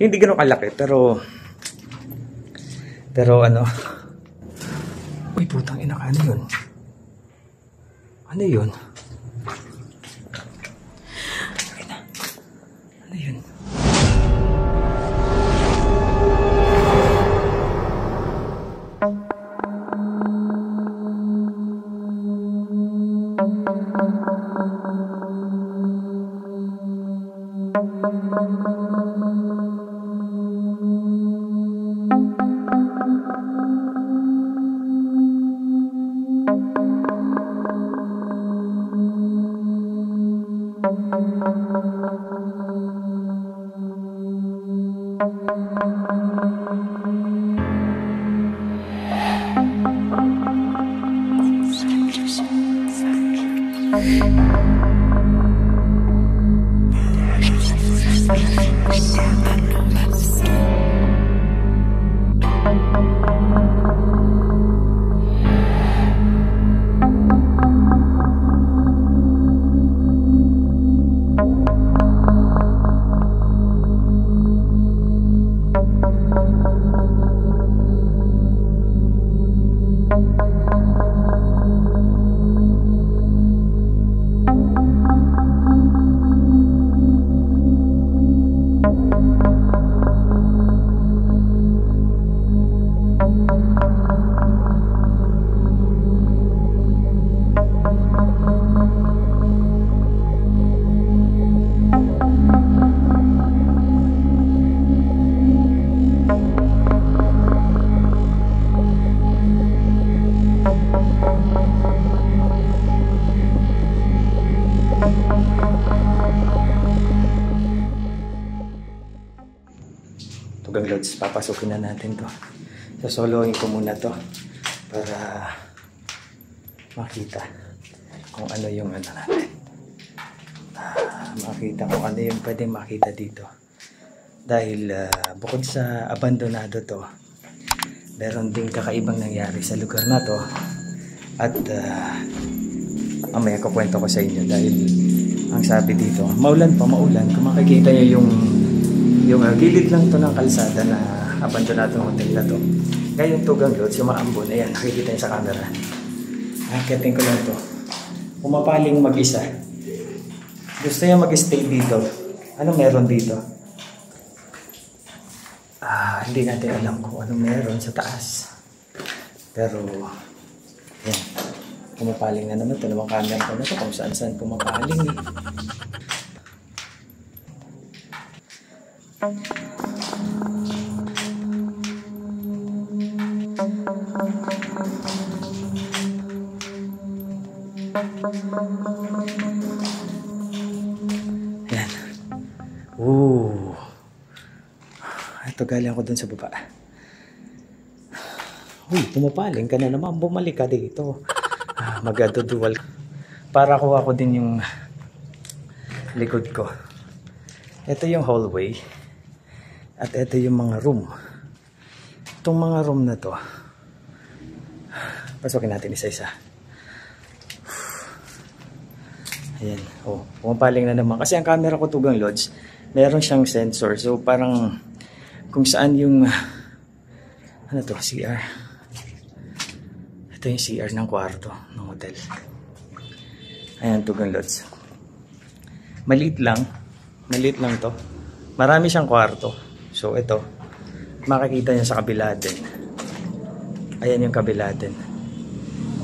Hindi gano'ng kalaki, pero ano. Uy, putang ina ka, ano yun? Ano yun? Ano yun? Tugang Lods, papasukin na natin to. Sasolohin ko muna to para makita kung ano yung ano natin. Makita kung ano yung pwedeng makita dito. Dahil bukod sa abandonado to, meron ding kakaibang nangyari sa lugar na to. At mamaya kukwento ko sa inyo dahil ang sabi dito, maulan, kung makikita nyo yung gilid lang to ng kalsada na abandonado ng hotel na to. Ngayon Tugang Lods, yung maambon, ayan, nakikita nyo sa camera. Akitin ko lang to. Pumapaling mag-isa. Gusto niya mag-stay dito. Ano meron dito? Hindi natin alam kung ano meron sa taas. Pero, ayan. Pumapaling na naman. Ito naman camera ko na to kung saan pumapaling eh. Yan. Ito galing ako dun sa baba. Uy, pumapaling ka na naman. Bumalik ka dito. Mag-adudual. Para kuha ko din yung likod ko. Ito yung hallway. At ito yung mga room. Itong mga room na to, pasukin natin isa-isa. Ayan. Pumapaling na naman. Kasi ang camera ko Tugang Lods, meron siyang sensor. So parang kung saan yung ano to, CR. Ito yung CR ng kwarto ng hotel. Ayan Tugang Lods. Maliit lang to. Marami siyang kwarto. So ito, makikita niyo sa kabila din. Ayan yung kabila din.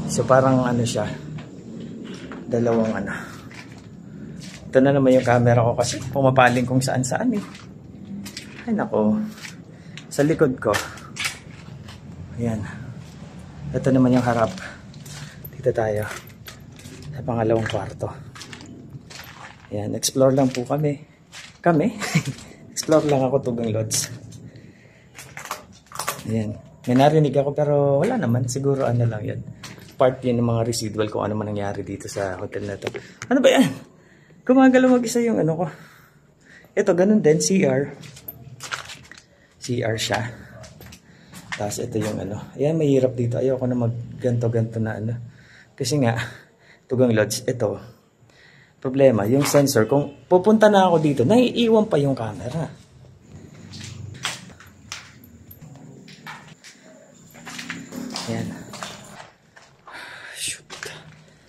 So parang ano siya, dalawang ano. Ito na naman yung camera ko kasi pumapaling kung saan-saan eh. Ay nako. Sa likod ko. Ayan. Ito naman yung harap. Dito tayo. Sa pangalawang kwarto. Ayan. Explore lang po kami. Explore lang ako Tugang Lods. Ayan. May narinig ako pero wala naman. Siguro ano lang yan. Part yun ng mga residual kung ano man nangyari dito sa hotel na to. Ano ba yan? Gumagalaw mag-isa yung ano ko. Ito, ganun din. CR siya. Tapos ito yung ano. Ayan, mahirap dito. Ayoko na mag-ganto-ganto na ano. Kasi nga, Tugang Lods, ito. Problema, yung sensor. Kung pupunta na ako dito, naiiwan pa yung camera. Ayan. Shoot.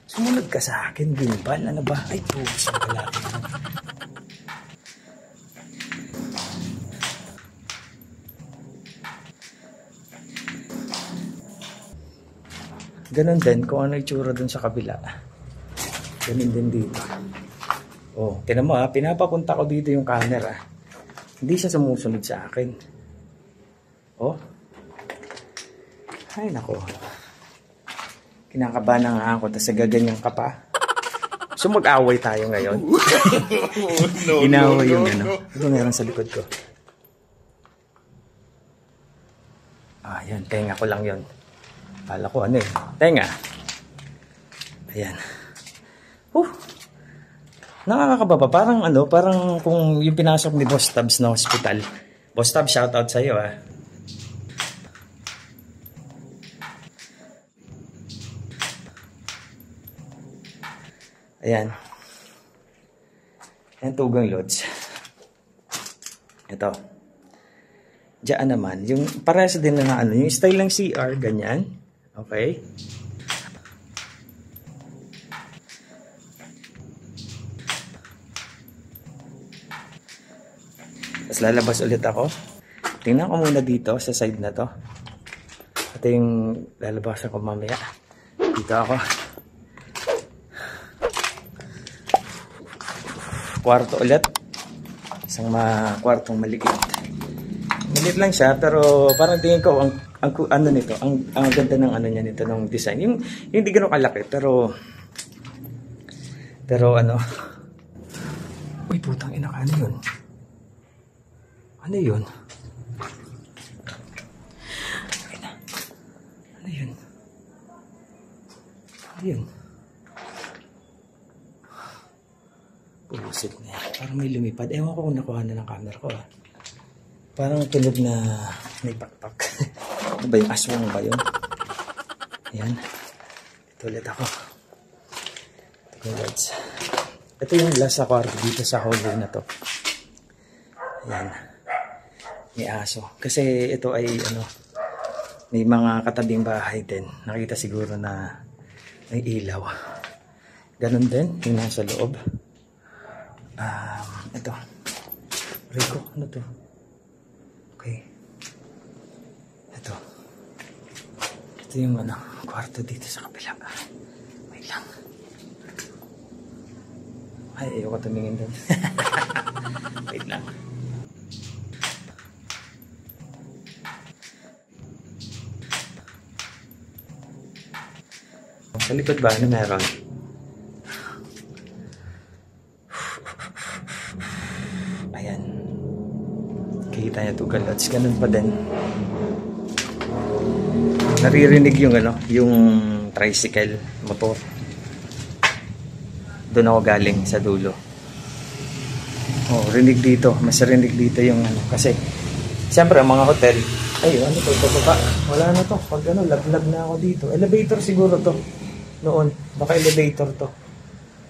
Sumunod ka sa akin, gimbal. Ano ba? Ay, puso pala. Ganon din kung ano itsura dun sa kabila. Ganon din dito. Oh, tinan mo ha, pinapapunta ko dito yung camera. Hindi siya sumusunod sa akin. Oh. Ay nako. Kinakabahan na nga ako, tapos gaganyan ka pa. So mag-away tayo ngayon. Inaway yung ano. Ito meron sa likod ko. Ah, yan. Tenga ko lang yun. Kala ko ano eh. Tenga. Ayan. Nakakababa. Parang ano, parang kung yung pinasok ni Boss Tabs na hospital. Boss Tabs, shoutout sa iyo ah. Ayan. Ayan, Tugang Lods. Ito. Diyan naman. Yung parehas din na ano. Yung style ng CR, ganyan. Okay. Tapos lalabas ulit ako. Tingnan ko muna dito sa side na to. Ito yung lalabasan ko mamaya. Dito ako. Kwarto ulit. Isang kwartong maliit. Maliit lang siya pero parang tingin ko ang ano nito, ang ganda ng ano niya nito ng design. Yung hindi ganoon kalaki pero ano. Uy, putang ina, ano 'yun? Ano 'yun? Ano 'yun? Ano 'yun? Pusit na yan. Parang may lumipad. Ewan ko kung nakuha na ng camera ko ah. Parang tunog na may pakpak. Ano ba yung aswang ba yun? Ayan. Ito ulit ako. Ito yung last sa kwarto dito sa hallway na to. Ayan. May aso. Kasi ito ay ano, may mga katabing bahay din. Nakita siguro na may ilaw. Ganon din yung nasa loob. Ito. Rico, ano to? Okay. Ito. Ito yung ano, kwarto dito sa kabila. Wait lang. Ay, ayoko tumingin doon. Wait lang. Sa likod ba? Ano meron? Kita niya Tugang Lods. Ganun pa din. Naririnig yung ano, yung tricycle, motor. Doon ako galing sa dulo. Oh, rinig dito. Mas rinig dito yung ano. Kasi, siyempre, mga hotel, ay, ano to, baba. Wala na to. Pag ano, laglag na ako dito. Elevator siguro to. Noon. Baka elevator to.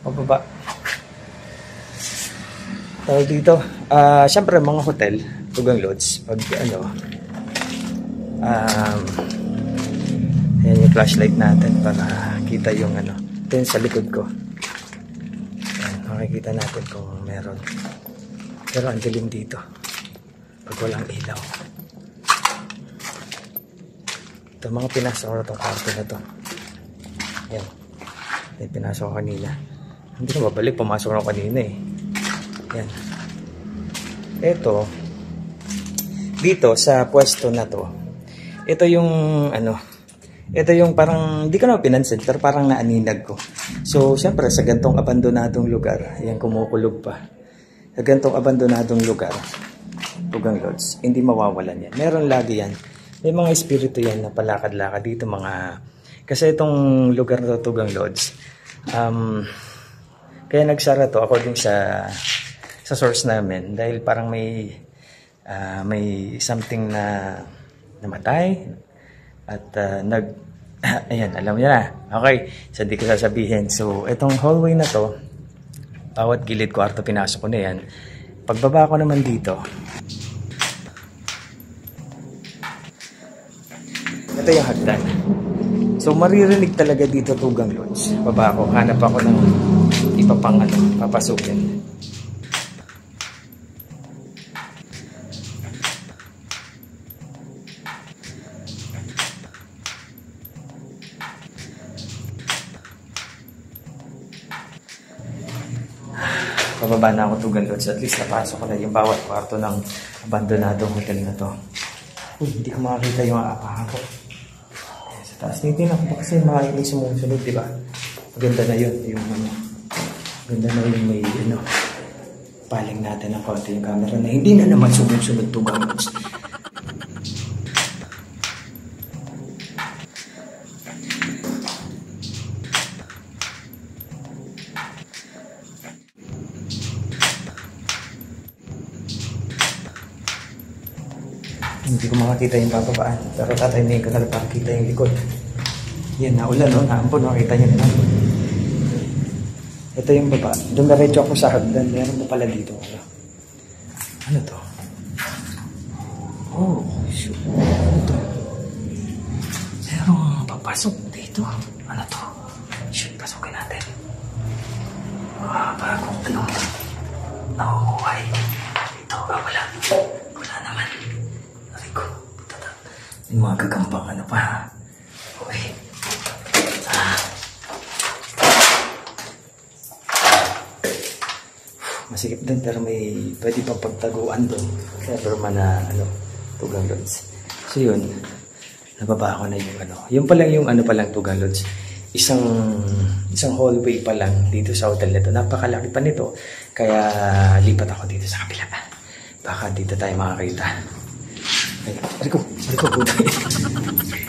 Pababa. Tawag dito. Siyempre, mga hotel, Tugang Lods, pag ano, ayan yung flashlight natin para kita yung ano. Ito yung sa likod ko. Ayan, makikita natin kung meron. Pero ang dilim dito pag walang ilaw. Ito mga pinasok ko na itong kwarto na to. Ayan, yung pinasok ko kanina. Hindi na babalik, pumasok na kanina eh. Ayan. Ito dito sa pwesto na to, ito yung ano, ito yung parang hindi ko na pinansin pero parang naaninag ko. So syempre sa gantong abandonadong lugar, ayan, kumukulog pa. Sa gantong abandonadong lugar, Tugang Lods, hindi mawawalan yan. Meron lagi yan. May mga espiritu yan na palakad-lakad dito mga, kasi itong lugar na to, Tugang Lods, kaya nagsara to according sa source namin dahil parang may something na namatay at ayan, alam niya na. Okay, so hindi ko sasabihin. So itong hallway na to, bawat gilid kwarto pinasok ko na yan. Pagbaba ko naman dito, Ito yung hagdan. So maririnig talaga dito Tugang Lods. Baba ako, hanap ako ng iba pang papasukin. Pababa na ako Tugang Lods. At least napasok ko na yung bawat kwarto ng abandonadong hotel na to. Uy, hindi ko makakita yung aapahan ko. Sa taas nito na ako kasi makikinig sumusunod, di ba? Maganda na yun. Maganda na yung may paling natin ng konti yung camera na hindi na naman sumusunod Tugang Lods. Hindi ko makakita yung bababaan. Pero tatayunin ko na para kita yung likod. Yan, naulan, no? Naampon, makita nyo na. Ito yung baba. Dumiretso ako sa hagdan. Meron pa pala dito. Ano to? Oh, shoot. Ano to? Merong papasok dito. Ano to? Shoot, pasukin natin. Bagong nahuhuhay. Ito, wala. Wala naman. Yung mga gagampang pa. Okay. Masikip din pero may pwede pang pagtaguan doon. Clever man na Tugang Lods. So yun. Nababa ko na yung Yung pa lang yung pa lang Tugang Lods. Isang hallway pa lang dito sa hotel nito. Napakalaki pa nito. Kaya lipat ako dito sa kabila. Baka dito tayo makakita. Ay ko puta.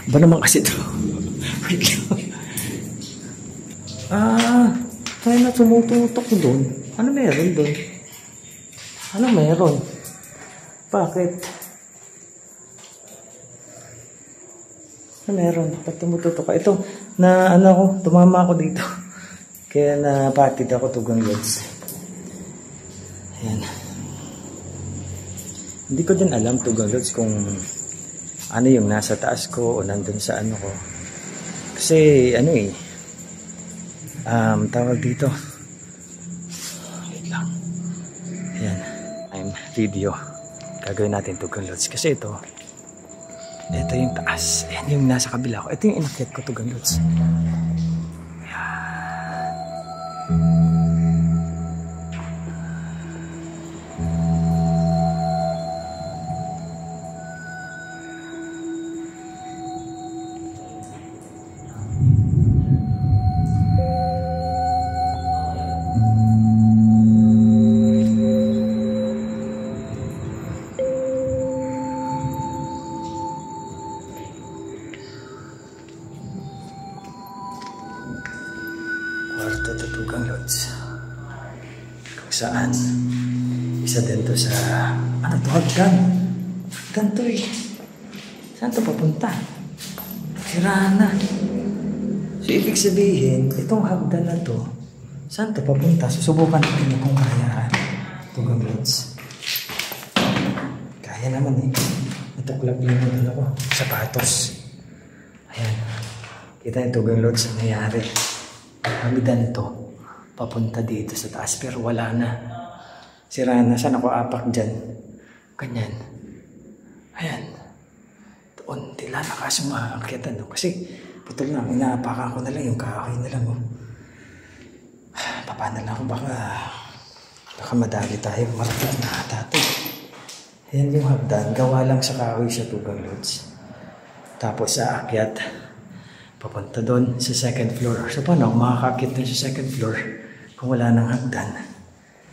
Ba naman kasi ito? Wait lang. Tayo na tumututok doon. Ano meron doon? Ano meron? Bakit? Ano meron? Ba't tumututok ka? Ito, tumama ako dito. Kaya napatid ako Tugang Lods. Ayan. Hindi ko din alam Tugang Lods kung ano yung nasa taas ko o nandun sa ko. Kasi tawag dito. Wait lang. Ayan. I'm video. Gagawin natin Tugang Lods. Kasi ito yung taas. Ayan yung nasa kabila ko. Ito yung inakyat ko Tugang Lods. Kwarto to Tugang Lods. Kung saan isa din to sa hagdan. Hagdan to eh. Saan to papunta? Sira na. So ibig sabihin, itong hagdan na to, saan to papunta? Susubukan natin kung kaya Tugang Lods. Kaya naman eh. Natuklap yung sapatos. Ayan. Kita yung Tugang Lods ang nangyari. Hagdan to papunta dito sa taas pero wala na, sira na. Saan ako apak dyan? Ganyan. Ayan doon, tila na kaso maakit kasi putol na. Inaapakan ko na lang yung kahoy na lang Papa na lang ako, baka madali tayo. Marating na tato. Ayan yung hagdan, gawa lang sa kahoy sa Tugang Lods. Tapos sa akyat papunta doon sa second floor. So paano ako makakakit doon sa second floor kung wala nang hagdan?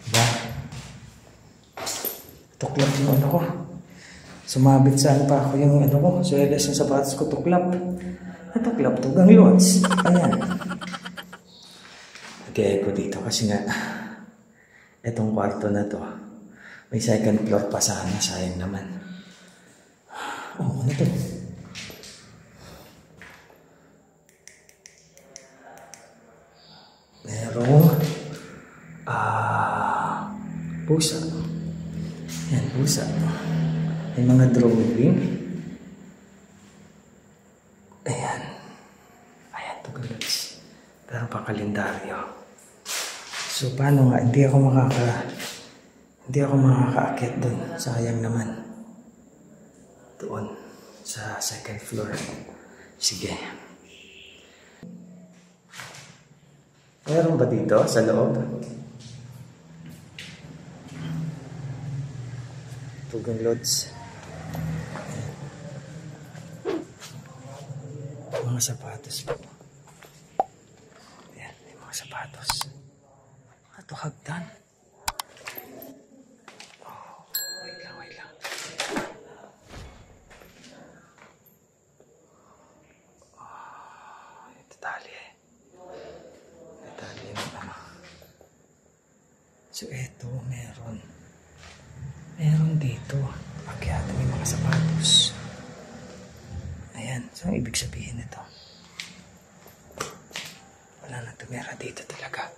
Diba? Tuklap yung ko. Sumabit saan pa ako yung ko. So yung sapatos ko tuklap. Natuklap Tugang Lods. Ayan. Nagkaya ko dito kasi nga etong kwarto na to may second floor pa sana. Sayang naman. Oh, ano to? Merong pusa. Yan, pusa. May mga drawing. kalendaryo. So paano nga, hindi ako makakaakyat doon. Sayang naman. Doon sa second floor. Sige. Meron ba dito sa loob? Tugang Lods. Mga sapatos po. Ayan, may mga sapatos. Ito hagdan. Oh, wait lang. Oh, ito tali eh. Tali yung ano. So ito, meron dito. Akyat, may mga sapatos. Ayan, so ang ibig sabihin nito. Wala na tumira dito talaga.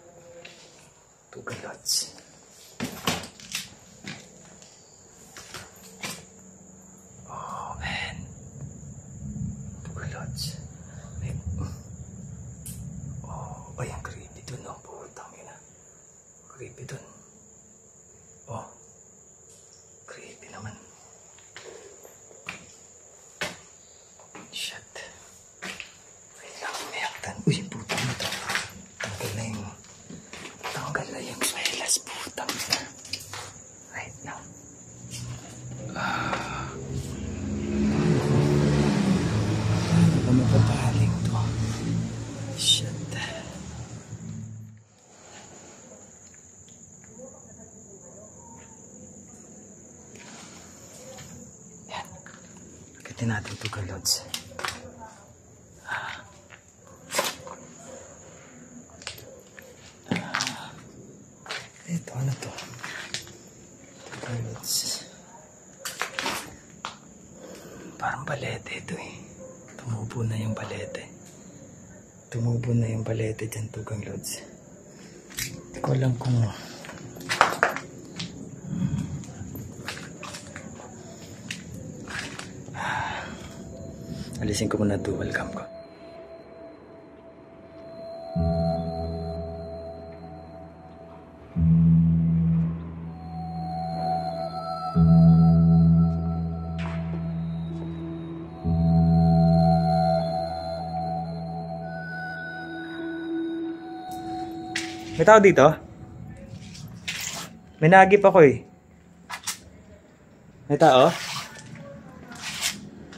Tugang Lods. Oh man. Tugang Lods. Oh, ay ang creepy dun. Oh, putang ina. Creepy dun. Oh. Creepy naman. Shit. Wait lang, umayaktan. Uy, putang ito. Tanggal na yung swelas, putang ito. Right now. Paano ba mapapaling to? Shit. Yan. Akitin natin ito ka, Lods. Ito, ano to? Parang balete ito eh. Tumubo na yung balete dyan, Tugang Lods. Hindi ko alam kung alisin ko muna dual cam ko. May tao dito? May nagip ako eh. May tao?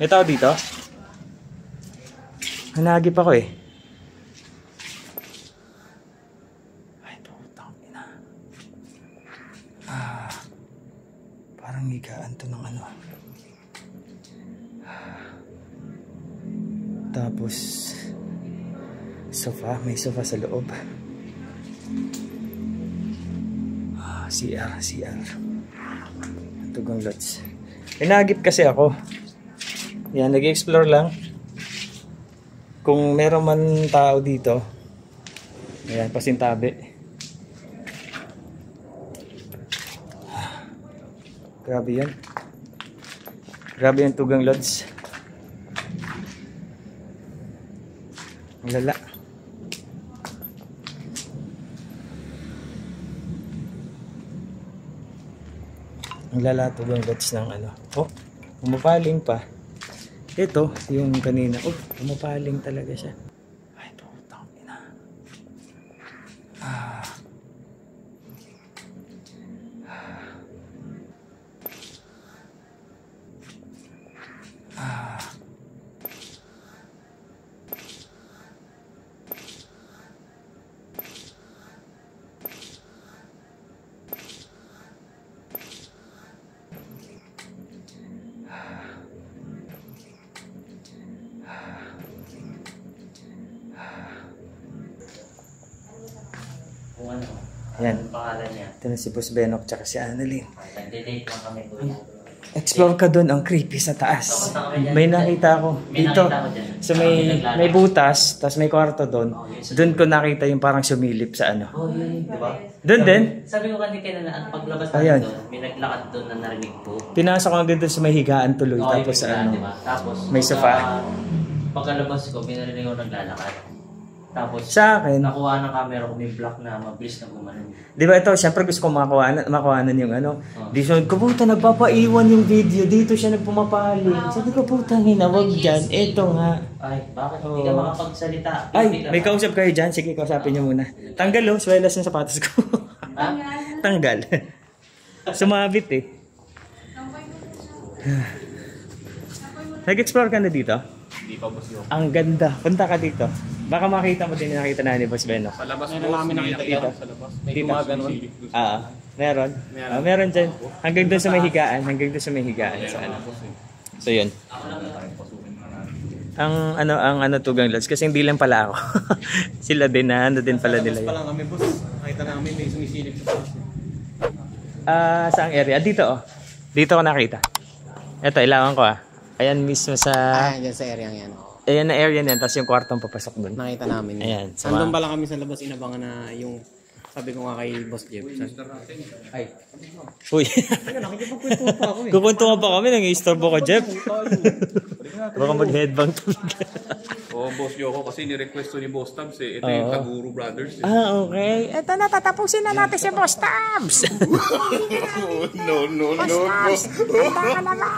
May tao dito? May nagip ako eh. Ay, putang ina. Parang higaan to ng ano. Tapos sofa, may sofa sa loob. CR. Tugang Lods. Inagip kasi ako. Yan, nag-explore lang. Kung meron man tao dito. Ayan, pasintabi. Grabe yan. Grabe yan, Tugang Lods. Ang lala. Ang lalato ng Lods ng ano. Oh, pumapaling pa. Ito, yung kanina. Oh, pumapaling talaga siya. Ay, putang ina. Kung ano, Yan. ang pangalan niya. Ito na si Boss Benok tsaka si Annalyn. Nag-date lang kami kuya. Explore ka dun, ang creepy sa taas. May nakita ako May dito. nakita ko dyan. So may butas, tapos may kwarto doon. Doon ko nakita yung parang sumilip sa ano. Oh, yun, di ba? Doon din? Sabi ko kanina na ang paglabas Ayan. natin doon, may naglakad doon na narinig ko. Pinasok ko agad doon sa may higaan tuloy. Okay, Tapos sa bigla, ano. diba? Tapos, may sofa. pagkalabas ko, may narinig ko naglalakad. Tapos, Sa akin, nakuha ng camera ko may block na mabilis na gumanon. di ba ito, syempre gusto ko makuhanan yung ano. Oh. Di siya, kaputa, nagpapaiwan yung video. Dito siya nagpumapali. Sabi ko, putang ina, wag dyan. Ito nga. Ay, bakit hindi ka makapagsalita? Ay, may kausap kayo dyan. Sige, kausapin niyo muna. Tanggal oh, swelas yung sapatos ko. Ha? Tanggal. Sumabit eh. Nag-explore ka na dito? Hindi pa boss yun. Ang ganda. Punta ka dito. Baka makita mo din yung nakita na ni Boss Beno. Sa labas boss, namin nakita sa labas. May Dito. gumaganon. Meron. Meron dyan. Hanggang doon sa may higaan. Hanggang doon sa may higaan. Sa ano. So yun. Ang ano tugang lods kasi hindi lang pala ako. Sila din na ano din pala nila Sa labas pa yun. lang kami boss. Nakita namin may sumisilip sa taas. Saang area? Dito oh. Dito ko nakita. Ito, ilawan ko ah. Ayan mismo sa... Dyan sa area yan. Ayan na area niyan. Tapos yung kwartong papasok doon. Nakita namin yun. Ayan. Nandun pa lang kami sa labas, inabangan na yung... Sabi ko nga kay Boss Jeff. Ay. Uy. Nakikipagkwento pa ako eh. Kukwentuhan pa kami. Nang-istorbo ko, Jeff. Baka mag-headbang talaga. Oo, boss Yoko kasi ni-request to ni Boss Tabs eh. Ito yung Taguro Brothers eh. Okay. Ito na, tatapusin na natin si Boss Tabs. No. Tabs, handa ka na ba?